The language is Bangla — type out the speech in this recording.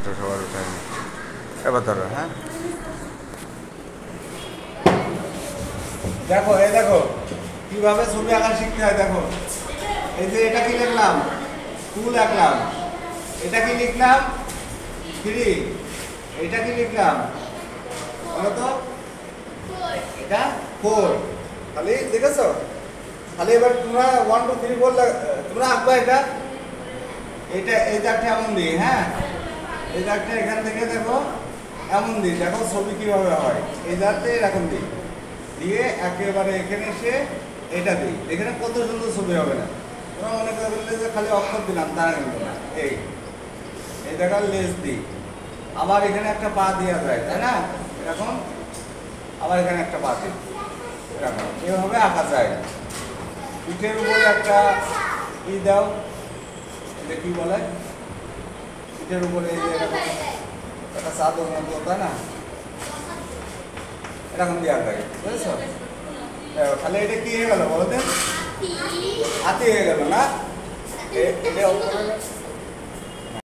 ওটা সবার ওঠায় না। এবার ধরো, হ্যাঁ দেখো, এই দেখো কিভাবে ছবি আঁকা শিখতে হয়। দেখো এই যে এটা কি লিখলাম, 2 লিখলাম, এটা কি লিখলাম 3, এটা কি লিখলাম বলো তো, এটা 4। তাহলে দেখেছো, তাহলে এবার তোমরা 1 2 3 4 তোমরা আঁকবা। এটা এটা এই দাগটা এমন দিই, হ্যাঁ এই দাগটা এখান থেকে দেখো এমন দিই, দেখো ছবি কিভাবে হয়। এই দাগটা এরকম দিই, দিয়ে একেবারে এখানে এসে এটা দিই, এখানে কত সুন্দর ছবি হবে না। তোমরা মনে করলে যে খালি অক্ষর দিলাম, তা কিন্তু না। এই দেখার লেজ দিই, আবার এখানে একটা পা দেওয়া যায়, তাই না? এরকম আবার এখানে একটা পা দিই, এরকম এভাবে আঁকা যায়। পিঠের উপরে একটা ই দাও, এটা কি বলে, পিঠের উপরে এই যে এরকম একটা চাদর মতো, তাই না? এরকম দেওয়া যায়, বুঝেছো? তাহলে এটা কি হয়ে গেল বলো তো, হাতি হয়ে গেল না? এটা